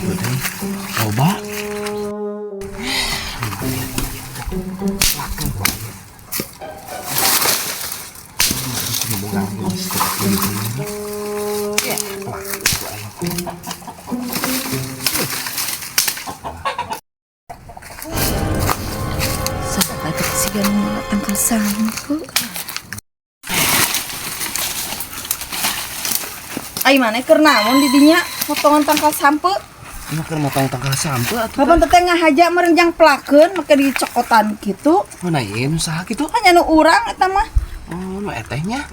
Coba. Sampai kesian tangkal sampo. Ai mana keur naon di dinya potongan tangkal sampo? Ini kan mau tangkal sampo atuh. Kapan teteh ngahaja merenjang plakeun make dicokotan kitu. Mana ieu nu saha kitu? Nya nu urang eta mah. Oh, nu etehnya.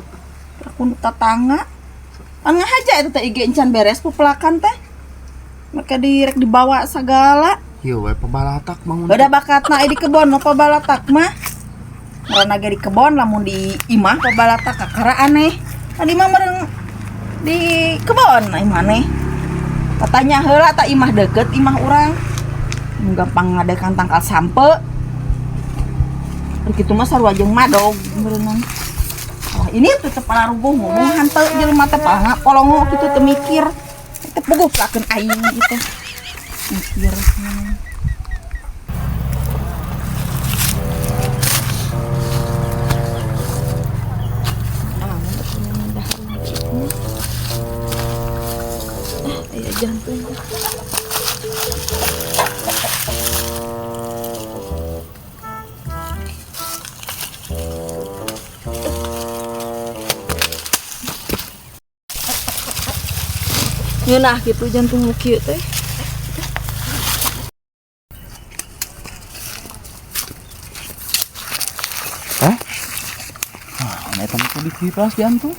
Aku nu tatangga. An ngahaja eta teh IG encan beres pepelakan teh. Make direk dibawa sagala. Ieu we pabalatak mangun. Beda bakatna di kebon mah pabalatak mah. Karena ge di kebon lamun di imah pabalatak kakara aneh. Tadi mah mereng di kebon ai maneh. Katanya heula tak imah deket imah urang. Gampang ngadekan tangkal sampe. Kitu mah sarua jeung madog berenang. Wah, ini tetep palarubuh ngomong hanteu jelema teh palanga polongo kitu teu mikir. Teu puguh plakeun aing gitu. Mikir. Jantung. Ngeunah gitu jantung nu kieu teh. Hah? Ah, eta mah kudu dikipas jantung.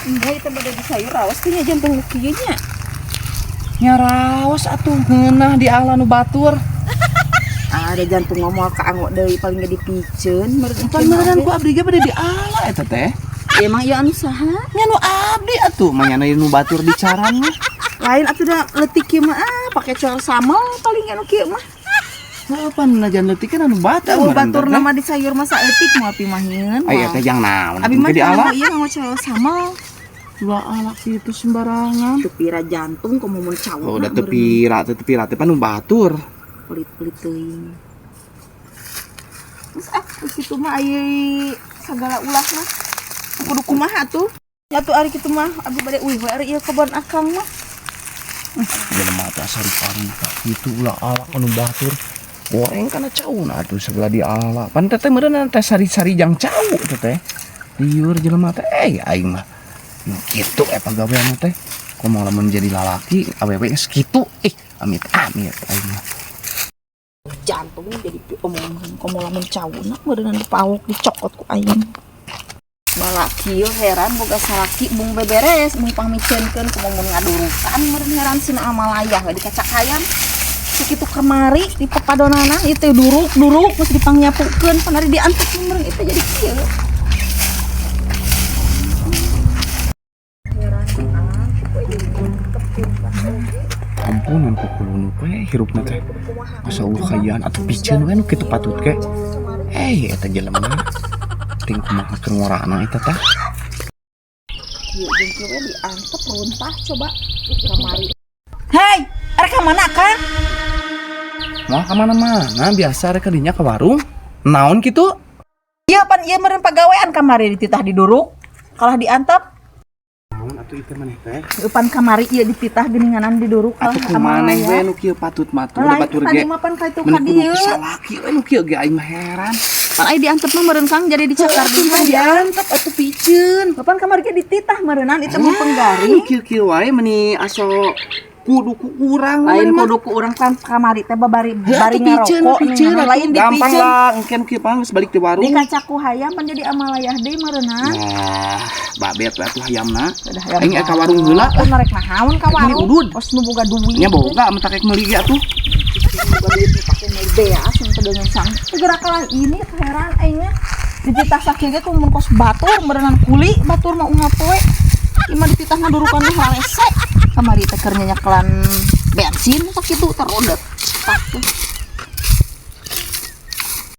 Enggak itu beda di sayur rawas teh nya jantung nu kieu nya. Nyaraos atuh ngeunah di ala nu batur. Ada jantung ngomong ka anggo deui paling ge dipiceun Pan meureun ku abdi ge bade di ala eta teh. Emang ieu anu saha? Nya nu abdi atuh manyana nu batur di caran mah. Lain atuh da leutik kieu mah pake col samel paling anu kieu mah. Pan najan leutik kan anu batur. Tahu batur nama di sayur masa etik mau api mah nyeun. Aya teh jang naon. Abi mah di ala. ieu ngomong col samel. Ulah alak itu sembarangan. Tepira jantung komo mun cawuk. Oh, udah tepira teh pan nu batur. Pelit-pelit teuing. Terus kitu mah aya sagala ulah mah. Kudu kumaha tuh? Ya tuh ari kitu mah abi bade uih we ari ieu kebon akang mah. Jelema teh asari parika kitu ulah alak anu batur. Goreng kana cauna atuh segala di ala. Pan teh meureun teh sari-sari jang cau teh. Liur jelema teh aing mah. Nu kitu pagawean teh. Kumaha lamun jadi lalaki awewe geus kitu. Amit-amit aing mah. Jantung jadi omongan komo lamun cauna meureun dipauk dicokot ku aing. Balaki yo heran boga salaki bung beberes bung pamicenkeun komo mun ngadurukan meureun heran sina amalayah we dikacak hayam. Sakitu kemari di pepadonana itu duruk geus dipangnyapukeun panari diantep meureun itu jadi kieu. Ampunan ku kulunu we hirupna teh. Asa ulah kayaan atuh piceun we nu kitu patut ke. Eta jelema ting kumaha keur ngorana eta teh. Ieu jeung kieu we diantep runtah coba kamari. Hei, arek ka mana Kang? Mau ka mana-mana biasa rek dinya ka warung. Naon kitu? Ieu pan ieu meureun pagawean kamari dititah diduruk. Kalah diantep. Naon atuh itu maneh teh? Depan kamari ieu dititah geuninganan diduruk Atuh kumaneh we nu kieu patut matur da batur ge. Tadi mah pan ka itu ka dieu. Salaki we nu kieu ge aing mah heran. Pan aya diantep mah meureun Kang jadi dicakar di Diantep atuh piceun. Kapan kamari ge dititah meureunan itu mah penggari. Nu kieu-kieu wae meuni aso kudu ku urang Lain kudu ku urang kan kamari teh bari ngarokok lain gampang dipiceun. lah engken kieu pang geus balik di warung. Dikacak ku hayam pan jadi amalayah deui meureunan. Nah, babet we atuh hayamna. Hayam. Aing ka warung heula. Aku narek nahaun ka warung. Udud. Pos nu boga duit. Nya boga mun tak meuli ge atuh. Boga duit dipake meuli beas yang tedeungan sang. Segera kalah ini keheran aing mah. Dititah sakieu ge kudu mun kos batur meureunan kuli batur mah ungap poe. Ima dititah ngadurukan mah halese. Kamari teh keur nyanyakelan bensin sakitu terodet. Tah tuh.